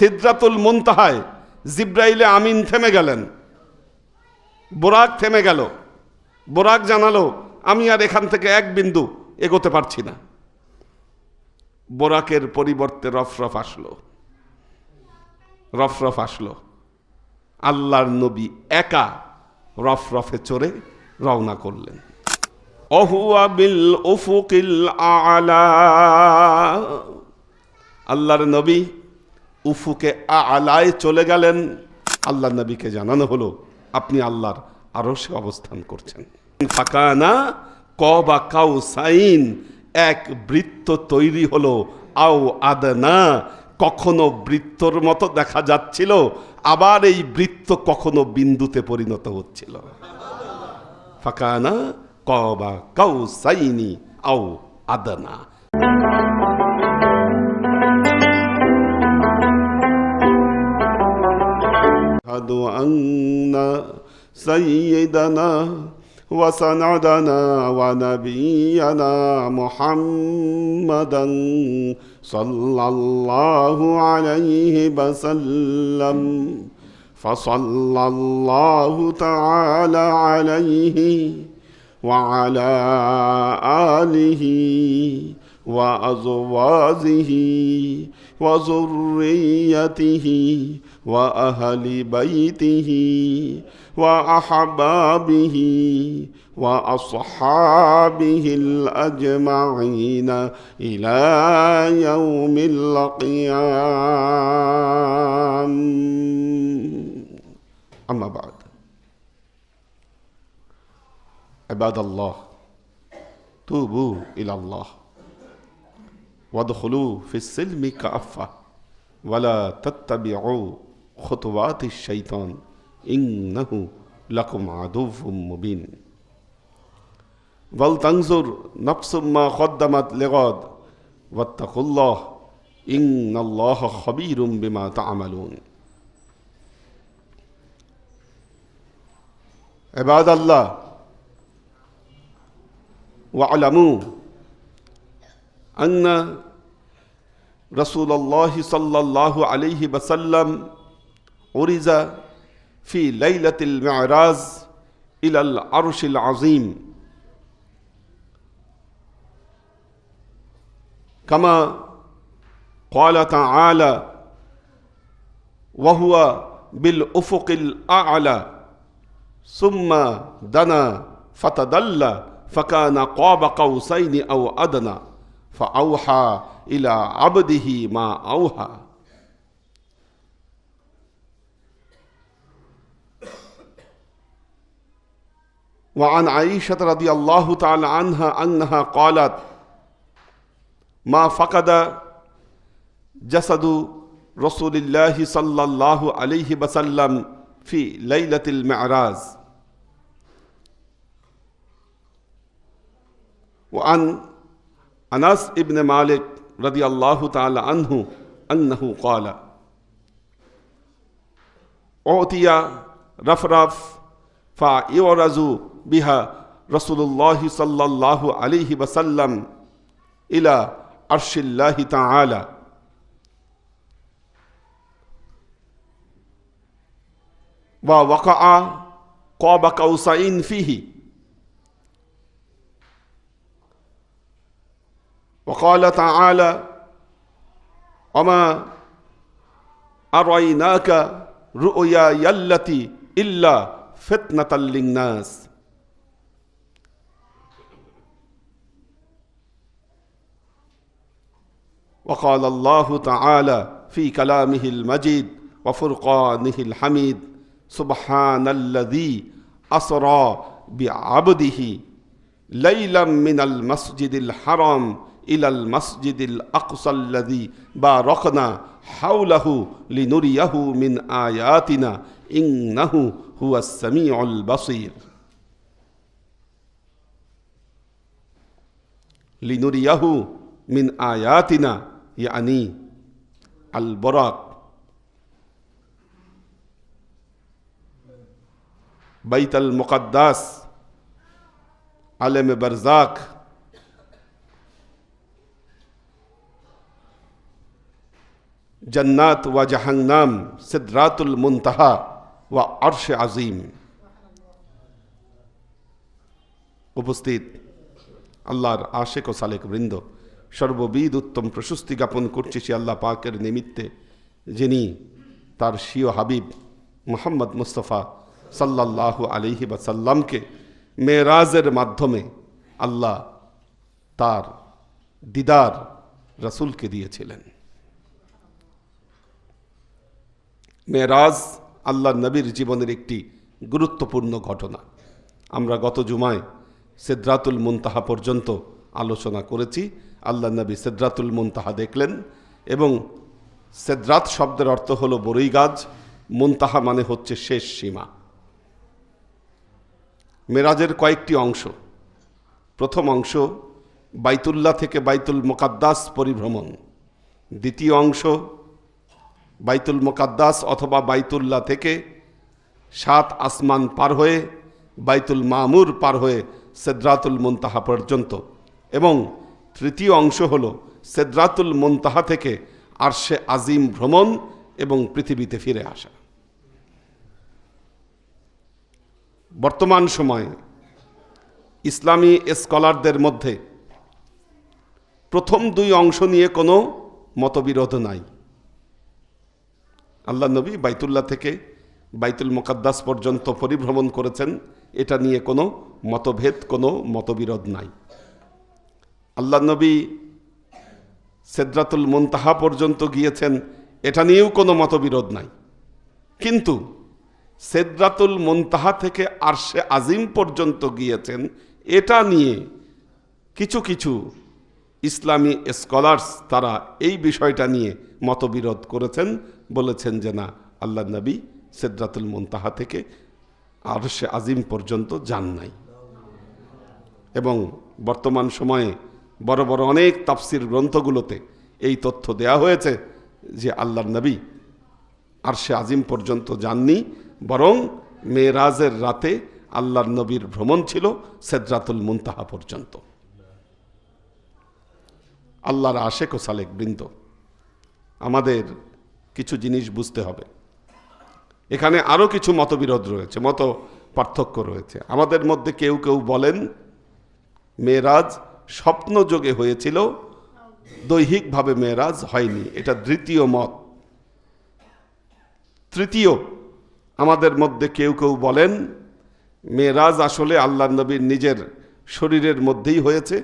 সিদরাতুল মুনতাহায় জিব্রাইলে আমিন থেমে গেলেন, বোরাক থেমে গেল। বোরাক জানালো আমি আর এখান থেকে এক বিন্দু এগোতে পারছি না। বোরাকের পরিবর্তে রফরফ আসলো। রফরফ আসলো। আল্লাহর নবী একা রফরফে চড়ে রওনা করলেন। অহুয়া বিল উফুকিল আলা, আল্লাহর নবী উফুকে আলায় চলে গেলেন। আল্লাহর নবীকে জানানো হলো আপনি আল্লাহর আরশে অবস্থান করছেন। ফাকানা কবা কাউসাইন, এক বৃত্ত তৈরি হলো। আও আদনা, কখনো বৃত্তর মতো দেখা যাচ্ছিল, আবার এই বৃত্ত কখনো বিন্দুতে পরিণত হচ্ছিল। ফাকানা কবা কাউসাইনি আও আদনা। আশহাদু আন্না সাইয়্যিদানা ওয়া সানাদানা ওয়া নাবিয়ানা মুহাম্মাদান সাল্লাল্লাহু আলাইহি ওয়াসাল্লাম। ফাসাল্লাল্লাহু তাআলা আলাইহি ওয়া আলা আলিহি ওয়া আযওয়াজিহি ওয়া যুররিয়্যাতিহি ওয়া আহলি বাইতিহি ওয়া আহবাবিহি ওয়া আসহাবিহিল আজমাইন ইলা ইয়াউমিল কিয়াম। আম্মা বা'দ। ইবাদাল্লাহ, তুবু ইলাল্লাহ ওয়াদখুলু ফিস সিলমি কাফা ওয়ালা তাত্তাবিউ খুতুওয়াতিশ শাইতান ইন্নাহু লাকুম আদুউম মুবিন। ওয়াল তানজুর নাফসুম মা কদ্দামাত লিগাদ ওয়াত্তাকুল্লাহ ইন্নাল্লাহা খাবীরুম বিমা তা'মালুন। ইবাদাল্লাহ ওয়া'লামু আন্না রাসূলুল্লাহ সাল্লাল্লাহু আলাইহি ওয়াসাল্লাম উরিজা ফি লাইলাতিল মি'রাজ ইলাল আরশিল আযীম কামা ক্বালা তাআলা ওয়া হুয়া বিল উফুকিল আ'লা সুম্মা দানা ফাতাদাল্লা ফাকানা ক্বাবা কাউসাইনি আও আদনা ফাআওহা ইলা আবদিহি মা আওহা। وعن عائشة رضي الله تعالى عنها أنها قالت ما فقد جسد رسول الله صلى الله عليه وسلم في ليلة المعراج. وعن أنس ابن مالك رضي الله تعالى عنه أنه قال أعطي رفرف فيعرض بها رسول الله صلى الله عليه وسلم إلى عرش الله تعالى ووقع قاب قوسين فيه وقال تعالى وما أريناك رؤياي التي إلا فتنة للناس. وقال الله تعالى في كلامه المجيد وفرقانه الحميد سبحان الذي أسرى بعبده ليلا من المسجد الحرام إلى المسجد الأقصى الذي باركنا حوله لنريه من آياتنا إنه هو السميع البصير. لنريه من آياتنا يعني البراق بيت المقدس عالم برزاق জান্নাত ওয়া জাহান্নাম, সিদরাতুল মুনতাহা ওয়া আরশে আজিম। উপস্থিত আল্লাহর আশেক ও সালেক বৃন্দ, সর্ববিদ উত্তম প্রশস্তি জ্ঞাপন করছি সে আল্লাহ পাকের নিমিত্তে, যিনি তার স্বীয় হাবিব মুহাম্মদ মুস্তাফা সাল্লাল্লাহু আলাইহি ওয়াসাল্লামকে মেরাজের মাধ্যমে আল্লাহ তার দিদার রাসূলকে দিয়েছিলেন। মেরাজ আল্লাহ নবীর জীবনের একটি গুরুত্বপূর্ণ ঘটনা। আমরা গত জুমায় সিদরাতুল মুনতাহা পর্যন্ত আলোচনা করেছি। আল্লাহ নবী সিদরাতুল মুনতাহা দেখলেন, এবং সিদরাত শব্দের অর্থ হলো বরই গাছ, মুনতাহা মানে হচ্ছে শেষ সীমা। মেরাজের কয়েকটি অংশ। প্রথম অংশ বাইতুল্লাহ থেকে বাইতুল মুকাদ্দাস পরিভ্রমণ। দ্বিতীয় অংশ বাইতুল মুকাদ্দাস অথবা বাইতুল্লাহ থেকে 7 আসমান পার হয়ে বাইতুল মামুর পার হয়ে সিদরাতুল মুনতাহা পর্যন্ত, এবং তৃতীয় অংশ হল সিদরাতুল মুনতাহা থেকে আরশে আজিম ভ্রমণ এবং পৃথিবীতে ফিরে আসা। বর্তমান সময়ে ইসলামী স্কলারদের মধ্যে প্রথম 2 অংশ নিয়ে কোনো মতবিরোধ নাই। আল্লাহ নবী বাইতুল্লাহ থেকে বাইতুল মুকাদ্দাস পর্যন্ত পরিভ্রমণ করেছেন, এটা নিয়ে কোনো মতভেদ, কোনো মতবিরোধ নাই। আল্লাহ নবী সিদরাতুল মুনতাহা পর্যন্ত গিয়েছেন, এটা নিয়েও কোনো মতবিরোধ নাই। কিন্তু সিদরাতুল মুনতাহা থেকে আরশে আজিম পর্যন্ত গিয়েছেন, এটা নিয়ে কিছু কিছু ইসলামী স্কলার্স তারা এই বিষয়টা নিয়ে মতবিরোধ করেছেন, বলেছেন যে না, আল্লাহ নবী সিদরাতুল মুনতাহা থেকে আরশে আজিম পর্যন্ত যান নাই। এবং বর্তমান সময়ে বড় বড় অনেক তাফসির গ্রন্থগুলোতে এই তথ্য দেয়া হয়েছে যে আল্লাহ নবী আরশে আজিম পর্যন্ত যাননি, বরং মেরাজের রাতে আল্লাহর নবীর ভ্রমণ ছিল সিদরাতুল মুনতাহা পর্যন্ত। আল্লাহর আশেক ও সালেক বৃন্দ, আমাদের কিছু জিনিস বুঝতে হবে। এখানে আরও কিছু মতবিরোধ রয়েছে, মত পার্থক্য রয়েছে। আমাদের মধ্যে কেউ কেউ বলেন মেরাজ স্বপ্নযোগে হয়েছিল, দৈহিকভাবে মেরাজ হয়নি, এটা দ্বিতীয় মত। তৃতীয়, আমাদের মধ্যে কেউ কেউ বলেন মেরাজ আসলে আল্লাহ নবীর নিজের শরীরের মধ্যেই হয়েছে।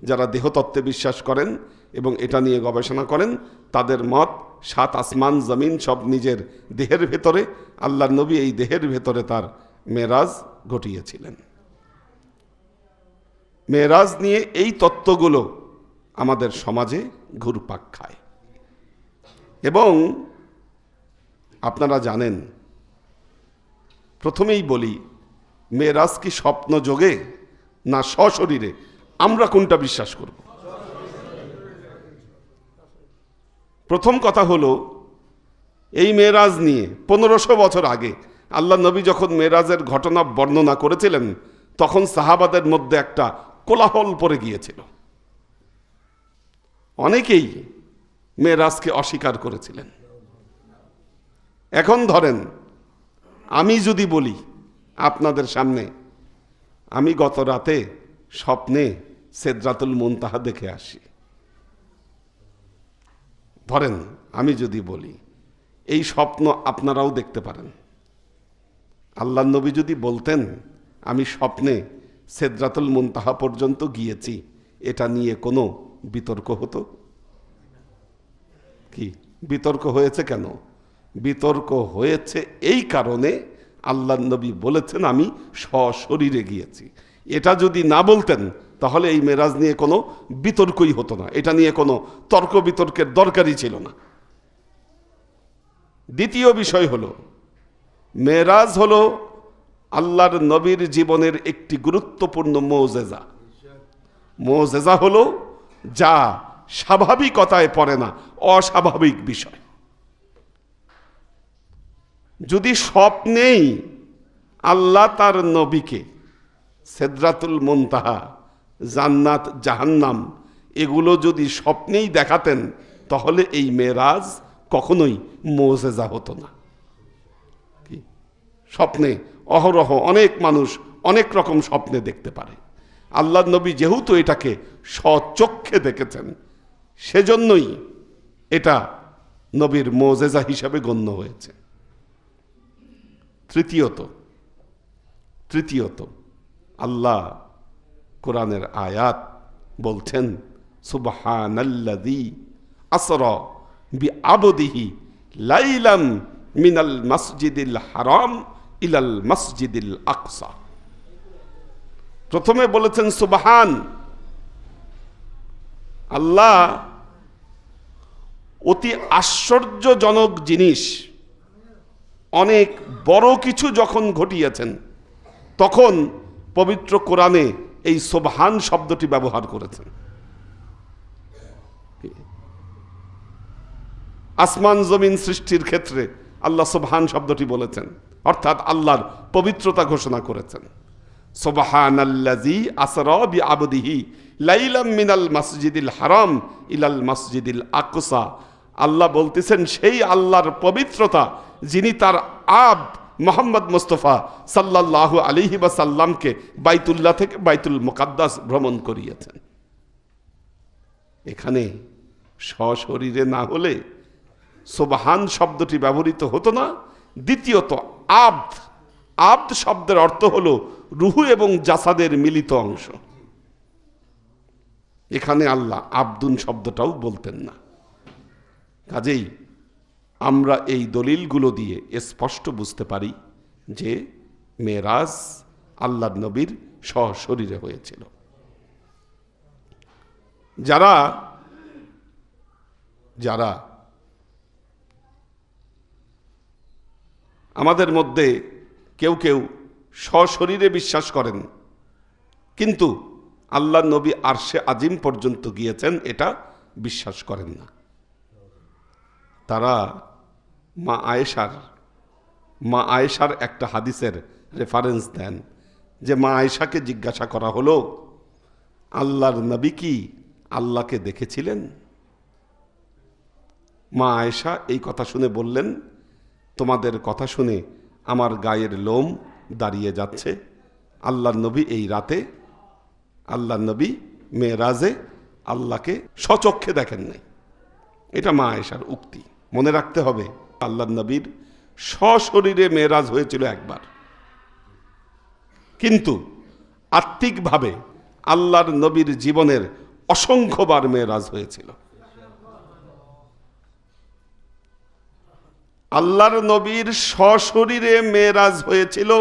যারা দেহতত্ত্বে বিশ্বাস করেন এবং এটা নিয়ে গবেষণা করেন, তাদের মত 7 আসমান জমিন সব নিজের দেহের ভেতরে, আল্লাহ নবী এই দেহের ভেতরে তার মেরাজ ঘটিয়েছিলেন। মেরাজ নিয়ে এই তত্ত্বগুলো আমাদের সমাজে ঘুরপাক খায়। এবং আপনারা জানেন, প্রথমেই বলি, মেরাজ কি স্বপ্ন যোগে না সশরীরে? আমরা কোনটা বিশ্বাস করব? প্রথম কথা হলো, এই মেরাজ নিয়ে 1500 বছর আগে আল্লাহ নবী যখন মেরাজের ঘটনা বর্ণনা করেছিলেন, তখন সাহাবাদের মধ্যে একটা কোলাহল পড়ে গিয়েছিল। অনেকেই মেরাজকে অস্বীকার করেছিলেন। এখন ধরেন, আমি যদি বলি আপনাদের সামনে, আমি গত রাতে স্বপ্নে সিদরাতুল মুনতাহা দেখে আসি, ধরেন আমি যদি বলি, এই স্বপ্ন আপনারাও দেখতে পারেন। আল্লাহ নবী যদি বলতেন আমি স্বপ্নে সিদরাতুল মুনতাহা পর্যন্ত গিয়েছি, এটা নিয়ে কোনো বিতর্ক হতো কি? বিতর্ক হয়েছে কেন? বিতর্ক হয়েছে এই কারণে, আল্লাহ নবী বলেছেন আমি সশরীরে গিয়েছি। এটা যদি না বলতেন তাহলে এই মেরাজ নিয়ে কোনো বিতর্কই হতো না, এটা নিয়ে কোনো তর্ক বিতর্কের দরকারই ছিল না। দ্বিতীয় বিষয় হলো, মেরাজ হলো আল্লাহর নবীর জীবনের একটি গুরুত্বপূর্ণ মুজিজা। মুজিজা হলো যা স্বাভাবিকতায় পড়ে না, অস্বাভাবিক বিষয়। যদি স্বপ্নেই আল্লাহ তার নবীকে সিদরাতুল মুনতাহা, জান্নাত, জাহান্নাম এগুলো যদি স্বপ্নেই দেখাতেন, তাহলে এই মেরাজ কখনোই মুজিজা হতো না। কি স্বপ্নে অহরহ অনেক মানুষ অনেক রকম স্বপ্নে দেখতে পারে। আল্লাহর নবী যেহেতু এটাকে স্বচক্ষে দেখেছেন, সেজন্যই এটা নবীর মুজিজা হিসাবে গণ্য হয়েছে। তৃতীয়ত আল্লাহ কোরআনের আয়াত বলছেন, সুবহানাল্লাযী আসরা বিআবদিহি লাইলাম মিনাল মাসজিদিল হারাম ইলাল মাসজিদিল আকসা। প্রথমে বলেছেন সুবহান, আল্লাহ অতি আশ্চর্যজনক জিনিস, অনেক বড় কিছু যখন ঘটিয়েছেন, তখন পবিত্র কোরআনে এই সুবহান শব্দটি ব্যবহার করেছেন। আসমান জমিন সৃষ্টির ক্ষেত্রে আল্লাহ সুবহান শব্দটি বলেছেন, অর্থাৎ আল্লাহর পবিত্রতা ঘোষণা করেছেন। সুবহানাল্লাযী আসরা বিআবদিহি লাইলাম মিনাল মাসজিদিল হারাম ইলাল মাসজিদিল আকসা। আল্লাহ বলতেছেন সেই আল্লাহর পবিত্রতা যিনি তার আব্দ মুহাম্মদ মুস্তাফা সাল্লাল্লাহু আলাইহি ওয়াসাল্লামকে বাইতুল্লাহ থেকে বাইতুল মুকাদ্দাস ভ্রমণ করিয়েছেন। এখানে সশরীরে না হলে সুবহান শব্দটি ব্যবহৃত হতো না। দ্বিতীয়ত আব্দ শব্দের অর্থ হলো রুহু এবং জাসাদের মিলিত অংশ। এখানে আল্লাহ আব্দুন শব্দটাও বলতেন না। কাজেই আমরা এই দলিলগুলো দিয়ে স্পষ্ট বুঝতে পারি যে মেরাজ আল্লাহর নবীর সশরীরে হয়েছিল। যারা আমাদের মধ্যে কেউ সশরীরে বিশ্বাস করেন, কিন্তু আল্লাহর নবী আরশে আজিম পর্যন্ত গিয়েছেন এটা বিশ্বাস করেন না, তারা মা আয়েশার একটা হাদিসের রেফারেন্স দেন যে মা আয়েশাকে জিজ্ঞাসা করা হলো, আল্লাহর নবী কি আল্লাহকে দেখেছিলেন? মা আয়েশা এই কথা শুনে বললেন, তোমাদের কথা শুনে আমার গায়ের লোম দাঁড়িয়ে যাচ্ছে। আল্লাহর নবী এই রাতে, আল্লাহর নবী মেরাজে আল্লাহকে স্বচক্ষে দেখেন নাই। এটা মা আয়েশার উক্তি, মনে রাখতে হবে। আল্লাহর নবীর সশরীরে মেরাজ হয়েছিল একবার, কিন্তু আত্মিকভাবে আল্লাহর নবীর জীবনের অসংখ্যবার মেরাজ হয়েছিল। আল্লাহর নবীর সশরীরে মেরাজ হয়েছিল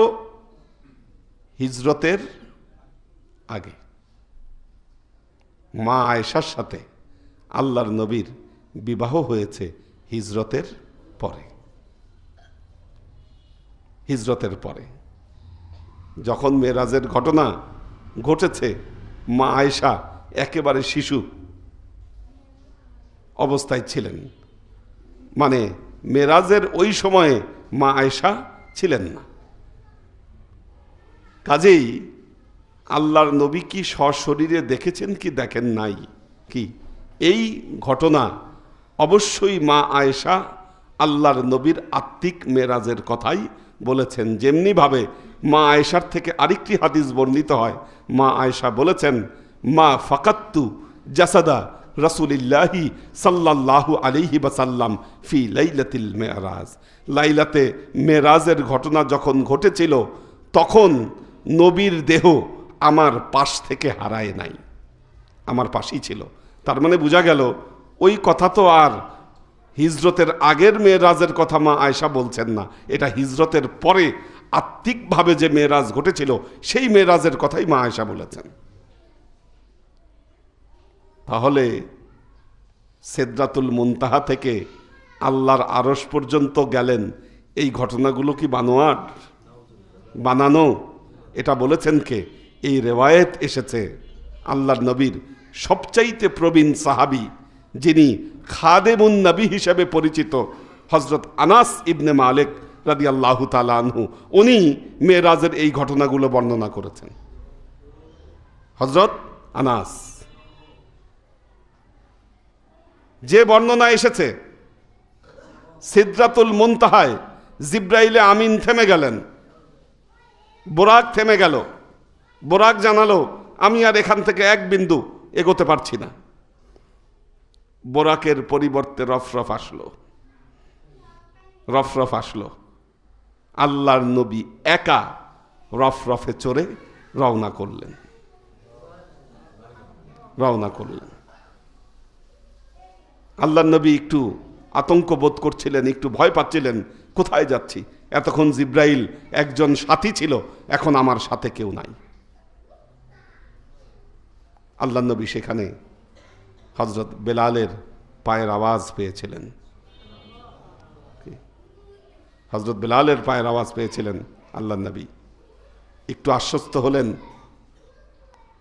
হিজরতের আগে। মা আয়েশার সাথে আল্লাহর নবীর বিবাহ হয়েছে হিজরতের পরে। যখন মেরাজের ঘটনা ঘটেছে, মা আয়েশা একেবারে শিশু অবস্থায় ছিলেন, মানে মেরাজের ওই সময়ে মা আয়েশা ছিলেন না। কাজেই আল্লাহর নবী কি সশরীরে দেখেছেন কি দেখেন নাই, কি এই ঘটনা অবশ্যই মা আয়েশা আল্লাহর নবীর আত্মিক মেরাজের কথাই বলেছেন। যেমনি ভাবে মা আয়েশার থেকে আরেকটি হাদিস বর্ণিত হয়, মা আয়েশা বলেছেন, মা ফাকাত্তু জাসাদা রাসূলিল্লাহি সাল্লাল্লাহু আলাইহি ওয়াসাল্লাম ফি লাইলাতিল মেরাজ। লাইলাতে মেরাজের ঘটনা যখন ঘটেছিল, তখন নবীর দেহ আমার পাশ থেকে হারায় নাই, আমার পাশেই ছিল। তার মানে বোঝা গেল ওই কথা তো আর হিজরতের আগের মেরাজের কথা মা আয়েশা বলছেন না, এটা হিজরতের পরে আত্মিকভাবে যে মেরাজ ঘটেছিল সেই মেরাজের কথাই মা আয়েশা বলেছেন। তাহলে সিদরাতুল মুনতাহা থেকে আল্লাহর আরশ পর্যন্ত গেলেন, এই ঘটনাগুলো কি বানানো? এটা বলেছেন কে? এই রেওয়ায়েত এসেছে আল্লাহর নবীর সবচাইতে প্রবীণ সাহাবী, যিনি খাদেমুন নবী হিসেবে পরিচিত, হযরত আনাস ইবনে মালিক রাদিয়াল্লাহু তাআলা আনহু। উনি মেরাজের এই ঘটনাগুলো বর্ণনা করেছেন। হযরত আনাস, যে বর্ণনা এসেছে সিদরাতুল মুনতাহায় জিব্রাইলে আমিন থেমে গেলেন, বোরাক থেমে গেল। বোরাক জানালো আমি আর এখান থেকে এক বিন্দু এগোতে পারছি না। বোরাকের পরিবর্তে রফরফ আসলো। রফরফ আসলো। আল্লাহর নবী একা রফরফে চড়ে রওনা করলেন। আল্লাহর নবী একটু আতঙ্ক বোধ করছিলেন, একটু ভয় পাচ্ছিলেন, কোথায় যাচ্ছি? এতক্ষণ জিব্রাইল একজন সাথী ছিল, এখন আমার সাথে কেউ নাই। আল্লাহর নবী সেখানে হযরত বেলালের পায়ের আওয়াজ পেয়েছিলেন। হযরত বেলালের পায়ের আওয়াজ পেয়েছিলেন। আল্লাহর নবী একটু আশ্বস্ত হলেন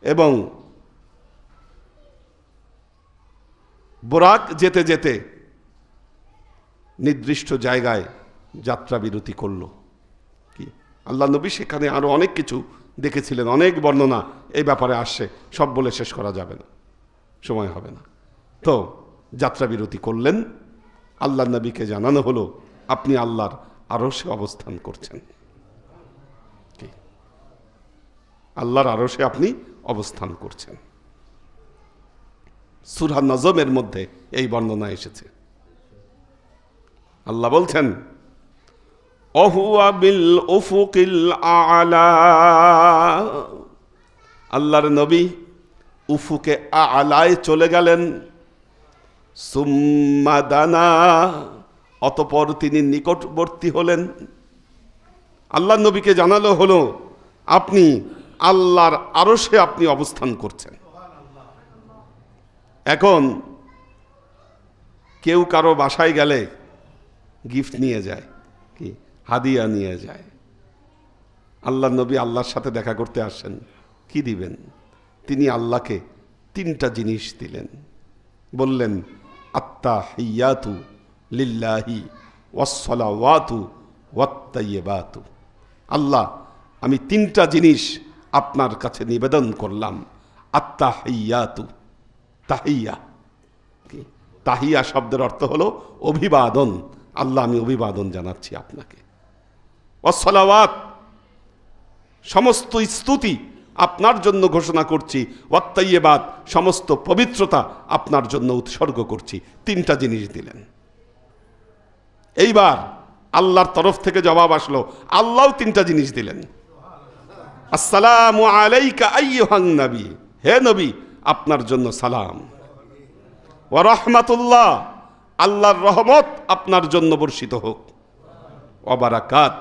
এবং বোরাক যেতে যেতে নির্দিষ্ট জায়গায় যাত্রা বিরতি করল। কি আল্লাহ নবী সেখানে আরো অনেক কিছু দেখেছিলেন, অনেক বর্ণনা এই ব্যাপারে আসছে, সব বলে শেষ করা যাবে না, সময় হবে না। তো যাত্রা বিরতি করলেন। আল্লাহ নবীকে জানানো হলো আপনি আল্লাহর আরশে অবস্থান করছেন। আল্লাহর আরশে আপনি অবস্থান করছেন। সূরা নজমের মধ্যে এই বর্ণনা এসেছে। আল্লাহ বলছেন অহুয়া বিল উফুকিল আ'লা, আল্লাহর নবী উফুকে আ'লায় চলে গেলেন। সুম্মা দানা, অতঃপর তিনি নিকটবর্তী হলেন। আল্লাহর নবীকে জানালো হলো আপনি আল্লাহর আরশে আপনি অবস্থান করছেন। এখন কেউ কারো বাসায় গেলে গিফট নিয়ে যায়, কি হাদিয়া নিয়ে যায়। আল্লাহর নবী আল্লাহর সাথে দেখা করতে আসেন, কি দিবেন? তিনি আল্লাহকে 3টা জিনিস দিলেন। বললেন আত্তাহিয়াতু লিল্লাহি ওয়াসসালাওয়াতু ওয়াত্তাইয়্যিবাতু। আল্লাহ, আমি 3টা জিনিস আপনার কাছে নিবেদন করলাম। আত্তাহিয়াতু, তাহিয়া। কি তাহিয়া শব্দের অর্থ হলো অভিবাদন। আল্লাহ, আমি অভিবাদন জানাচ্ছি আপনাকে। ওয়াসসালাওয়াত, সমস্ত স্তুতি আপনার জন্য ঘোষণা করছি। ওয়াত্তাইয়্যিবাত, সমস্ত পবিত্রতা আপনার জন্য উৎসর্গ করছি। 3টা জিনিস দিলেন। এইবার আল্লাহর তরফ থেকে জবাব আসলো, আল্লাহও 3টা জিনিস দিলেন। আসসালামু আলাইকা আইয়ুহান নবী, হে নবী আপনার জন্য সালাম। ওয়া রাহমাতুল্লাহ, আল্লাহর রহমত আপনার জন্য বর্ষিত হোক। ওয়া বারাকাত,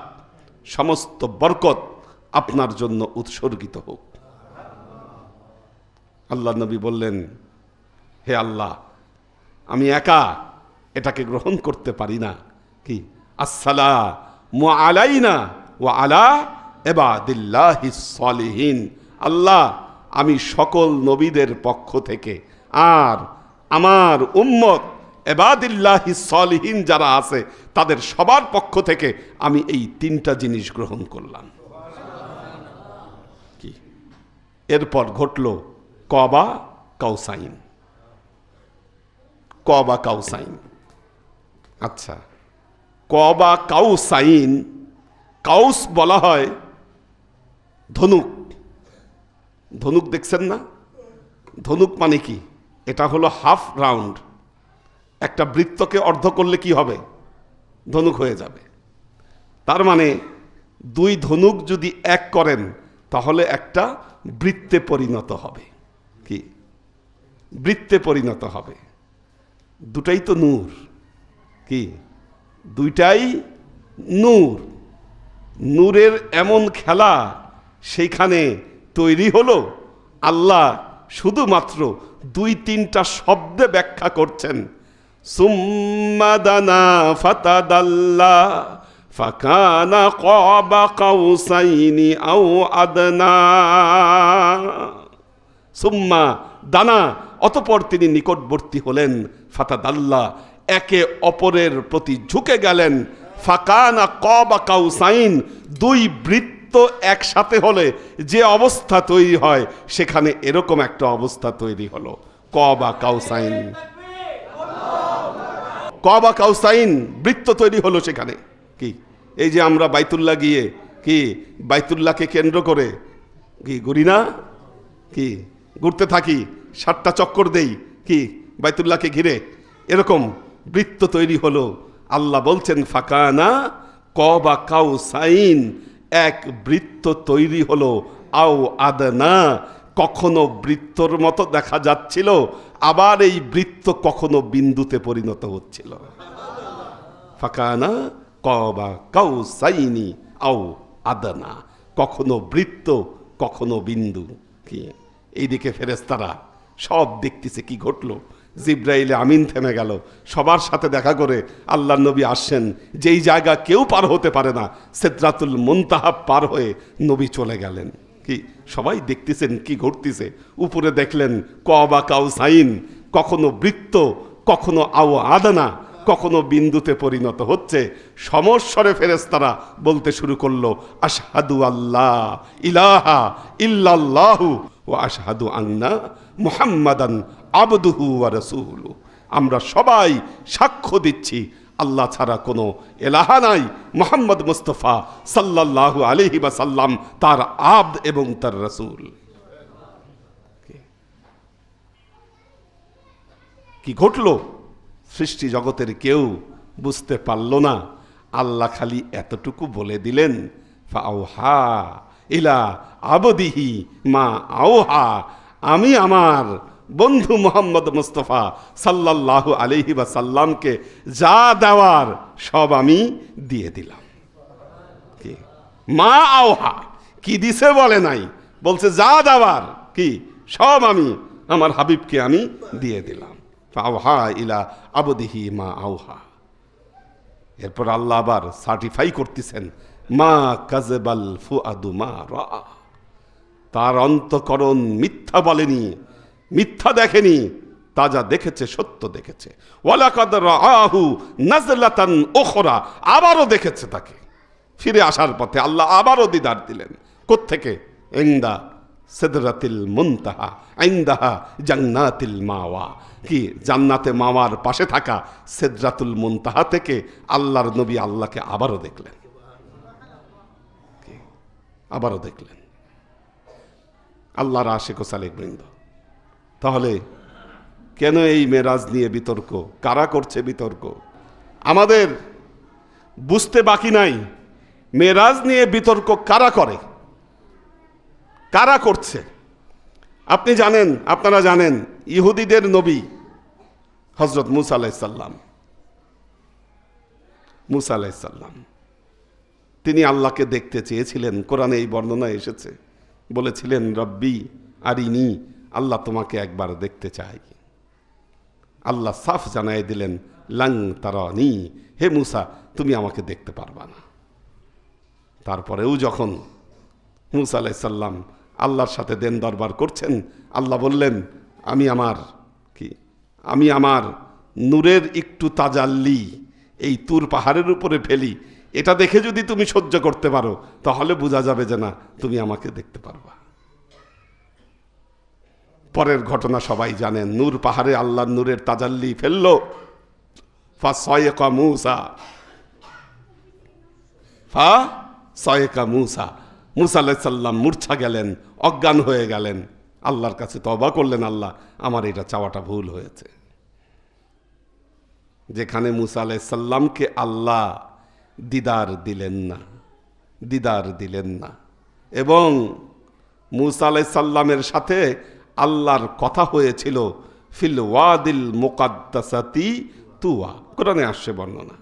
সমস্ত বরকত আপনার জন্য উৎসর্গিত হোক। আল্লাহ নবী বললেন, হে আল্লাহ, আমি একা এটাকে গ্রহণ করতে পারি না। কি আসসালামু আলাইনা ওয়া আলা ইবাদিল্লাহিস সালিহিন। আল্লাহ, আমি সকল নবীদের পক্ষ থেকে আর আমার উম্মত ইবাদিল্লাহিস সালিহিন যারা আছে তাদের সবার পক্ষ থেকে আমি এই 3টা জিনিস গ্রহণ করলাম। কি এরপর ঘটল কাবা কাউসাইন। কাবা কাউসাইন, আচ্ছা, কাবা কাউসাইন, কাউস বলা হয় ধনুক। ধনুক দেখছেন না? ধনুক মানে কি? এটা হলো হাফ রাউন্ড। একটা বৃত্তকে অর্ধ করলে কি হবে? ধনুক হয়ে যাবে। তার মানে 2 ধনুক যদি এক করেন তাহলে একটা বৃত্তে পরিণত হবে। কি বৃত্তে পরিণত হবে। দুটাই তো নূর। কি দুইটাই নূর। নূরের এমন খেলা সেইখানে তৈরি হলো। আল্লাহ শুধুমাত্র 2-3টা শব্দে ব্যাখ্যা করছেন। সুম্মা দানা ফাতাদাল্লা ফাকানা কাবা কাউসাইনি আও আদনা। সুম্মা দানা, অতঃপর তিনি নিকটবর্তী হলেন। ফাতাদাল্লা, একে অপরের প্রতি ঝুঁকে গেলেন। ফাকানা কাবা কাউসাইন, 2 বৃত্ত একসাথে হলে যে অবস্থা তৈরি হয় সেখানে এরকম একটা অবস্থা তৈরি হলো, কাবা কাউসাইন। কাবা কাউসাইন বৃত্ত তৈরি হলো সেখানে। কি এই যে আমরা বাইতুল্লাহ গিয়ে কি বাইতুল্লাহকে কেন্দ্র করে কি ঘুরি না, কি ঘুরতে থাকি, 7টা চক্কর দেই কি বাইতুল্লাহকে ঘিরে, এরকম বৃত্ত তৈরি হলো। আল্লাহ বলছেন ফাকানা কাবা কাউসাইন, এক বৃত্ত তৈরি হলো, আও আদনা, কখনো বৃত্তর মতো দেখা যাচ্ছিল, আবার এই বৃত্ত কখনো বিন্দুতে পরিণত হচ্ছিল। ফাকানা কাবা কাউসাইনি আও আদনা, কখনো বৃত্ত কখনো বিন্দু। কি এইদিকে ফেরেশতারা সব দেখতেছে কি ঘটলো। জিব্রাইলে আমিন থেমে গেল, সবার সাথে দেখা করে আল্লাহ নবী আসছেন যেই জায়গা কেউ পার হতে পারে না, সিদরাতুল মুনতাহা পার হয়ে নবী চলে গেলেন। কি সবাই দেখতেছেন কি ঘটতেছে। উপরে দেখলেন কাবা কাউসাইন, কখনো বৃত্ত কখনো আও আদনা, কখনো বিন্দুতে পরিণত হচ্ছে। সমস্বরে ফেরেশতারা বলতে শুরু করলো আশহাদু আল্লাহ ইলাহা ইল্লাল্লাহু ওয়া আশহাদু আন্না মুহাম্মাদান আবদুহু ওয়া রাসূলুহু, আমরা সবাই সাক্ষ্য দিচ্ছি আল্লাহ ছাড়া কোনো এলাহা নাই, মুহাম্মদ মুস্তাফা সাল্লাল্লাহু আলাইহি ওয়াসাল্লাম তার আবদ এবং তার রাসূল। কি ঘটলো সৃষ্টি জগতের কেউ বুঝতে পারল না। আল্লাহ খালি এতটুকু বলে দিলেন ফাআওহা ইলা আবদিহি মা আওহা, আমি আমার বন্ধু মোহাম্মদ মুস্তাফা সাল্লাল্লাহু আলাইহি ওয়াসাল্লামকে যা দেওয়ার সব আমি দিয়ে দিলাম। কি মা আওহা, কি দিছে বলে নাই, বলছে যা দেওয়ার কি সব আমি আমার হাবিবকে আমি দিয়ে দিলাম। ফাআওহা ইলা আবদিহি মা আওহা। এরপর আল্লাহ আবার সার্টিফাই করতেছেন মা কাযাবাল ফুআদু মা রাআ, তার অন্তঃকরণ মিথ্যা বলেনি, মিথ্যা দেখেনি, তা যা দেখেছে সত্য দেখেছে। ওয়ালাকাদ রাআহু নাজলাতান উখরা, আবারও দেখেছে তাকে ফিরে আসার পথে। আল্লাহ আবারও দিদার দিলেন। কোত্থেকে? ইনদা সিদরাতিল মুনতাহা ইনদাহা জান্নাতিল মাওয়া, কি জান্নাতে মাওয়ার পাশে থাকা সিদরাতুল মুনতাহা থেকে আল্লাহর নবী আল্লাহকে আবারও দেখলেন। আবারও দেখলেন। আল্লাহর আশিক ও সালেক বৃন্দ, তাহলে কেন এই মেরাজ নিয়ে বিতর্ক? কারা করছে বিতর্ক? আমাদের বুঝতে বাকি নাই মেরাজ নিয়ে বিতর্ক কারা করে, কারা করছে। আপনি জানেন, আপনারা জানেন ইহুদিদের নবী হযরত মূসা আলাইহিস সালাম, মূসা আলাইহিস সালাম তিনি আল্লাহকে দেখতে চেয়েছিলেন। কোরআনে এই বর্ণনা এসেছে, বলেছিলেন রব্বি আরিনি, আল্লাহ তোমাকে একবার দেখতে চাই। আল্লাহ সাফ জানাই দিলেন লাং তারানি, হে মূসা তুমি আমাকে দেখতে পারবা না। তারপরেও যখন মূসা আলাইহিস সালাম আল্লাহর সাথে দেন দরবার করছেন, আল্লাহ বললেন আমি আমার নূরের একটু তাজাল্লি এই তুর পাহাড়ের উপরে ফেলি, এটা দেখে যদি তুমি সহ্য করতে পারো তাহলে বোঝা যাবে যে না তুমি আমাকে দেখতে পারবা। পরের ঘটনা সবাই জানেন। নূর পাহাড়ে আল্লাহর নূরের তাজাল্লি ফেললো, ফাসায়কা মূসা, মূসা আলাইহিস সালাম মূর্ছা গেলেন, অজ্ঞান হয়ে গেলেন। আল্লাহর কাছে তওবা করলেন, আল্লাহ আমার এটা চাওয়াটা ভুল হয়েছে। যেখানে মূসা আলাইহিস সালামকে আল্লাহ দিদার দিলেন না এবং মূসা আলাইহিস সালামের সাথে আল্লাহর কথা হয়েছিল ফিল ওয়াদিল মুকাদ্দাসাতি তুয়া, কোরআনে আসছে বর্ণনা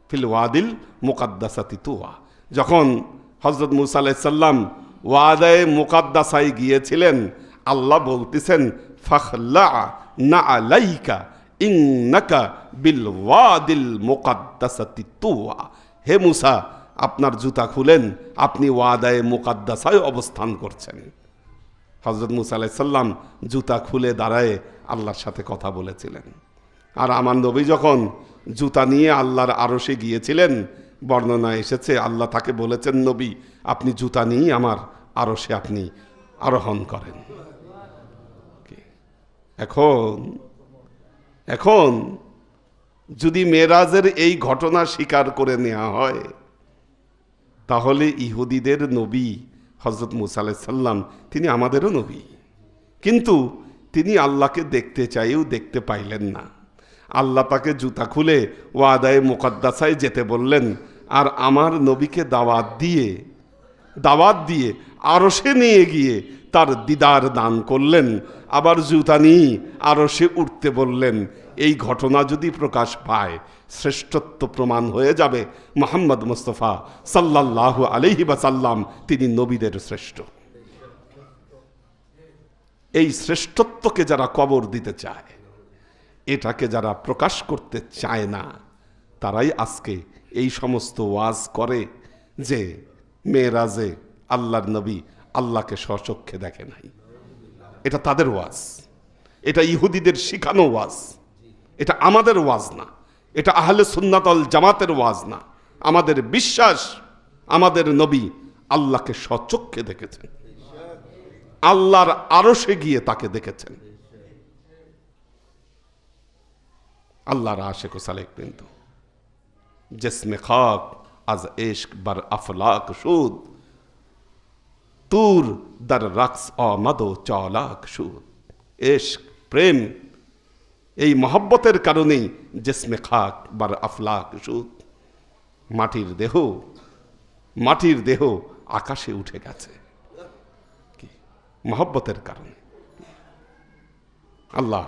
ফিল ওয়াদিল মুকাদ্দাসাতি তুয়া। যখন হযরত মূসা আলাইহিস সালাম ওয়াদায়ে মুকাদ্দাসায় গিয়েছিলেন, আল্লাহ বলতেছেন ফাখলা না আলাইকা ইন্নাকা বিল ওয়াদিল মুকাদ্দাসাতি তুয়া, হে মূসা আপনার জুতা খুলেন, আপনি ওয়াদায়ে মুকাদ্দাসায় অবস্থান করছেন। হযরত মূসা আলাইহিস সালাম জুতা খুলে দাঁড়ায় আল্লাহর সাথে কথা বলেছিলেন। আর আমার নবী যখন জুতা নিয়ে আল্লাহর আরশে গিয়েছিলেন, বর্ণনা এসেছে আল্লাহ তাকে বলেছেন নবী আপনি জুতা নিয়ে আমার আরশে আপনি আরোহণ করেন। এখন যদি মেরাজের এই ঘটনা স্বীকার করে নেওয়া হয়, তাহলে ইহুদিদের নবী হযরত মুসা আলাইহিস সালাম তিনি আমাদেরও নবী, কিন্তু তিনি আল্লাহকে দেখতে চাইও দেখতে পাইলেন না। আল্লাহ তাকে জুতা খুলে ওয়াদায়ে মুকাদ্দাসায় যেতে বললেন, আর আমার নবীকে দাওয়াত দিয়ে আরশে নিয়ে গিয়ে তার দিদার দান করলেন, আবার জুতা নিয়ে আরশে উঠতে বললেন। এই ঘটনা যদি প্রকাশ পায়, শ্রেষ্ঠত্ব প্রমাণ হয়ে যাবে মুহাম্মদ মুস্তাফা সাল্লাল্লাহু আলাইহি ওয়াসাল্লাম তিনি নবীদের শ্রেষ্ঠ। এই শ্রেষ্ঠত্বকে যারা কবর দিতে চায়, এটাকে যারা প্রকাশ করতে চায় না, তারাই আজকে এই সমস্ত ওয়াজ করে যে মেরাজে আল্লাহর নবী আল্লাহকে স্বচক্ষে দেখে নাই। এটা তাদের ওয়াজ, এটা ইহুদিদের শিখানো ওয়াজ, এটা আমাদের ওয়াজ না, এটা আহলে সুন্নাত ওয়াল জামাতের ওয়াজ না। আমাদের বিশ্বাস আমাদের নবী আল্লাহকে স্বচক্ষে দেখেছেন, আল্লাহর আরশে গিয়ে তাকে দেখেছেন। আল্লাহর আশিক ও সালেক বিন্দু জিসমে খাক আজ ইশক বার আফলাক সুদ, তুর দার রাকস আমদ ও চালাক সুদ। ইশক প্রেম এই মহব্বতের কারণেই জিসমে খাক বার আফলাক সুদ, মাটির দেহ আকাশে উঠে গেছে মহব্বতের কারণে। আল্লাহ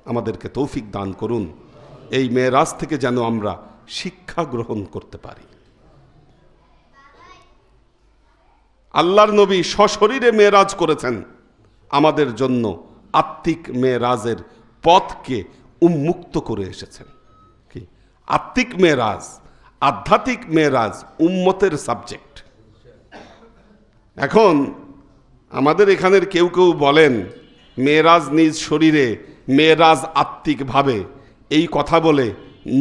আমাদেরকে তৌফিক দান করুন, এই মেরাজ থেকে যেন আমরা শিক্ষা গ্রহণ করতে পারি। আল্লাহর নবী সশরীরে মেরাজ করেছেন, আমাদের জন্য আত্মিক মেরাজের পথকে উন্মুক্ত করে এসেছেন। কি আত্মিক মেরাজ, আধ্যাত্মিক মেরাজ উম্মতের সাবজেক্ট। এখন আমাদের এখানের কেউ কেউ বলেন মেরাজ নিজ শরীরে, মেরাজ আত্মিকভাবে, এই কথা বলে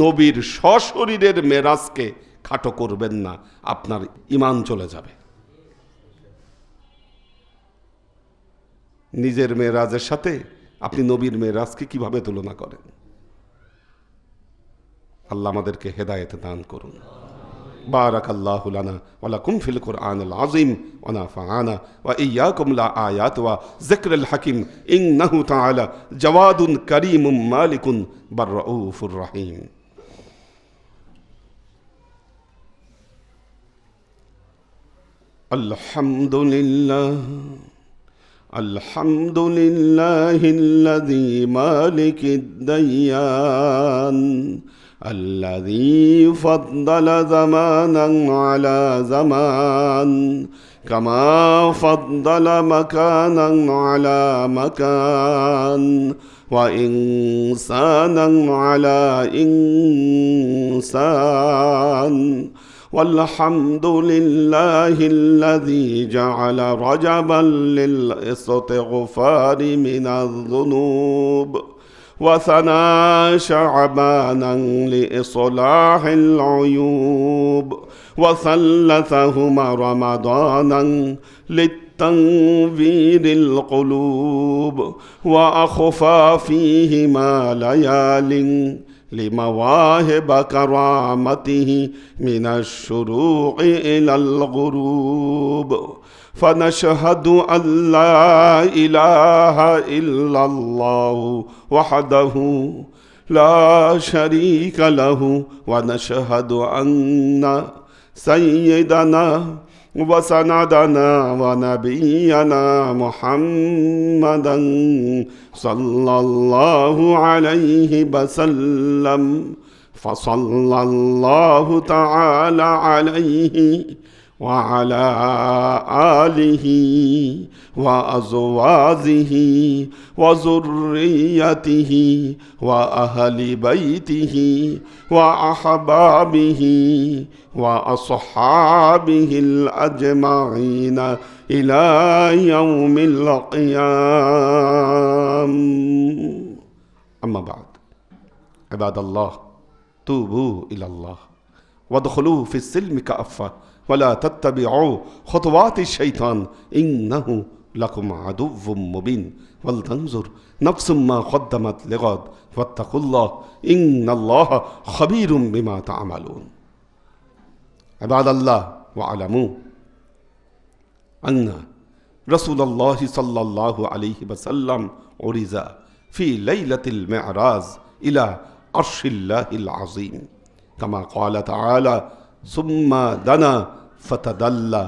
নবীর সশরীরের মেরাজকে খাটো করবেন না, আপনার ঈমান চলে যাবে। নিজের মেরাজের সাথে আপনি নবীর মেরাজকে কিভাবে তুলনা করেন? আল্লাহ আমাদেরকে হেদায়েত দান করুন। বারাকাল্লাহু লানা ওয়া লাকুম ফিল কুরআনিল আযীম ওয়া নাফা'ানা ওয়া ইয়্যাকুম লা আয়াত ওয়া যিকরিল হাকীম ইন্নাহু তাআলা জাওয়াদুন কারীমুম মালিকুন বার রাউফুর রহিম। আলহামদুলিল্লাহিল্লাযী মালিকিদ দাইয়ান الذي فضل زمانا على زمان كما فضل مكانا على مكان وإنسانا على إنسان والحمد لله الذي جعل رجبا للاستغفار من الذنوب وثنى شعبانا لإصلاح العيوب وثلثهما رمضانا للتنوير القلوب وأخفى فيهما ليال لمواهب كرامته من الشروق إلى الغروب فنشهد أن لا إله إلا الله وحده لا شريك له ونشهد أن سيدنا وسندنا ونبينا محمدا صلى الله عليه وسلم فصلى الله تعالى عليه وعلى آله وأزواجه وذريته وأهل بيته وأحبابه وأصحابه الأجمعين إلى يوم القيامة. أما بعد عباد الله توبوا إلى الله وادخلوا في السلم كافة ولا تتبعوا خطوات الشيطان إنه লাকুম আদুవ్বুম মুবিন ওয়ালতানজুর নাফসুম মা কদ্দামাত লিগাদ ওয়াত্তাকুল্লাহ ইন্নাল্লাহা খাবীরুম বিমা তা'মালুন। ইবাদাল্লাহ ওয়া'লামু আন্না রাসূলুল্লাহ সাল্লাল্লাহু আলাইহি ওয়াসাল্লাম উরিজা ফি লাইলাতিল মি'রাজ ইলা আরশিল্লাহিল আযীম কামা ক্বালা তাআলা সুম্মা দানা ফাতাদাল্লা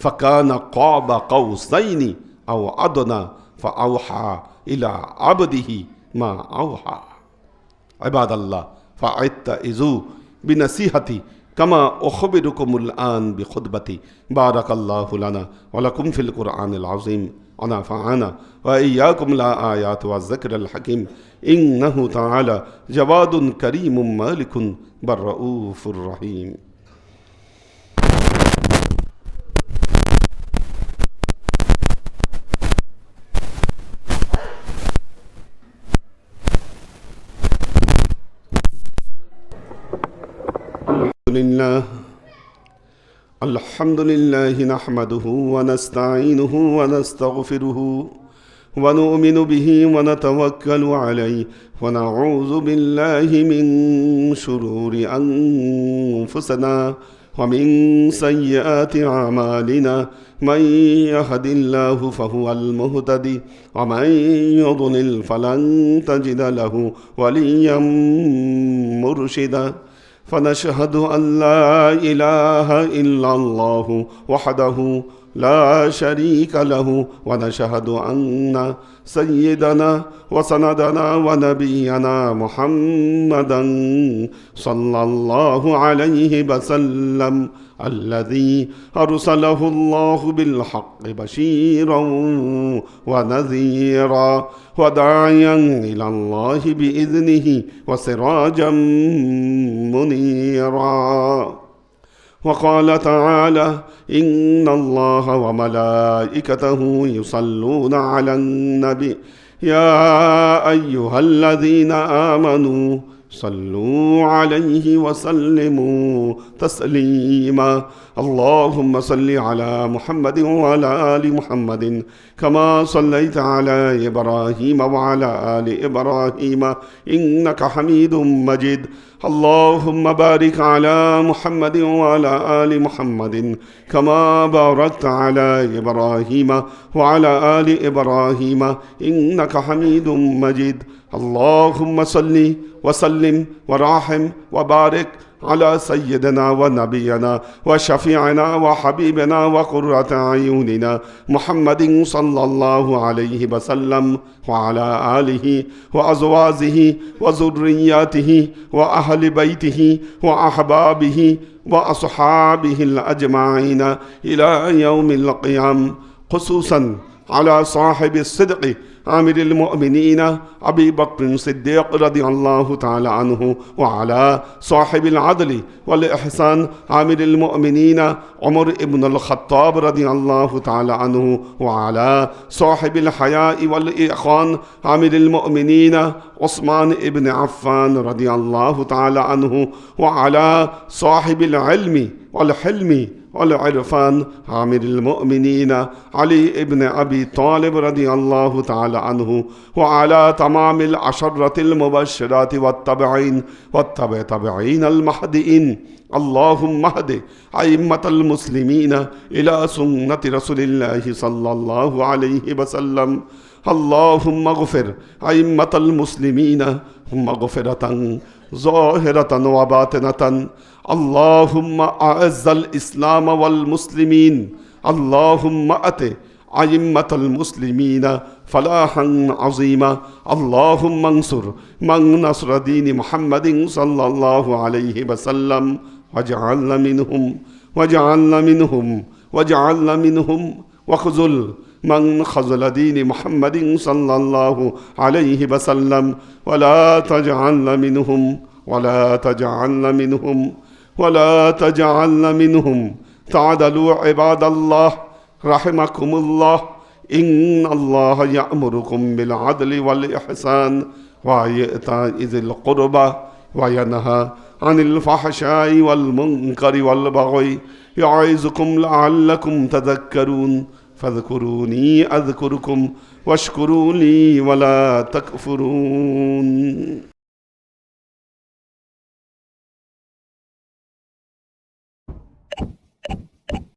ফাকানা ক্বাবা কাউসাইনি আও আদনা ফাআওহা ইলা আবদিহি মা আওহা। ইবাদাল্লাহ ফা'iত্তাইযু বিনাসিহাতি কামা উখবিরুকুমুল আন বিখুতবাতি। বারাকাল্লাহু লানা ওয়া লাকুম ফিল কুরআনিল আযীম ওয়া নাফা'ানা ওয়া ইয়্যাকুম লা আয়াতি ওয়াজ যিকরিল হাকীম ইন্নাহু তাআলা জাওয়াদুন কারীমুম মালিকুন বাররাউফুর রহিম। الحمد لله نحمده ونستعينه ونستغفره ونؤمن به ونتوكل عليه ونعوذ بالله من شرور أنفسنا ومن سيئات أعمالنا من يهد الله فهو المهتدي ومن يضلل فلن تجد له وليا مرشدا فنشهد أن لا إله إلا الله وحده لا شريك له ونشهد أن سيدنا وسندنا ونبينا محمدا صلى الله عليه وسلم الذي أرسله الله بالحق بشيرا ونذيرا وداعيا إلى الله بإذنه وسراجا منيرا. وقال تعالى إن الله وملائكته يصلون على النبي يا أيها الذين آمنوا صلوا عليه وسلموا تسليما. اللهم صل على محمد وعلى آل محمد كما صليت على إبراهيم وعلى آل إبراهيم إنك حميد مجيد. اللهم بارك على محمد وعلى آل محمد كما باركت على إبراهيم وعلى آل إبراهيم إنك حميد مجيد. اللهم صل وسلم ورحم وبارك على سيدنا ونبينا وشفيعنا وحبيبنا وقرة أعيننا محمد صلى الله عليه وسلم وعلى آله وأزواجه وذرياته وأهل بيته وأحبابه وأصحابه الأجمعين إلى يوم القيامة، خصوصا على صاحب الصدق عامر المؤمنين أبي بكر الصديق رضي الله تعالى عنه وعلى صاحب العدل والإحسان عامر المؤمنين عمر بن الخطاب رضي الله تعالى عنه وعلى صاحب الحياء والإخوان عامر المؤمنين عثمان بن عفان رضي الله تعالى عنه وعلى صاحب العلم والحلم والعرفان عامر المؤمنين علي بن أبي طالب رضي الله تعالى عنه وعلى تمام العشرة المبشرات والتابعين المهديين. اللهم اهد أئمة المسلمين إلى سنة رسول الله صلى الله عليه وسلم. اللهم اغفر أئمة المسلمين مغفرة ظاهرة وباطنة. اللهم أعز الإسلام والمسلمين. اللهم أت أئمة المسلمين فلاحا عظيما. اللهم انصر من نصر دين محمد صلى الله عليه وسلم واجعلنا منهم وخذل من خذل دين محمد صلى الله عليه وسلم ولا تجعلنا منهم. تعدلوا عباد الله رحمكم الله. إن الله يأمركم بالعدل والإحسان وإيتاء ذي القربى وينهى عن الفحشاء والمنكر والبغي يعظكم لعلكم تذكرون. ফাযকুরুনি আযকুরুকুম ওয়াশকুরু লি ওয়ালা তাকফুরুন।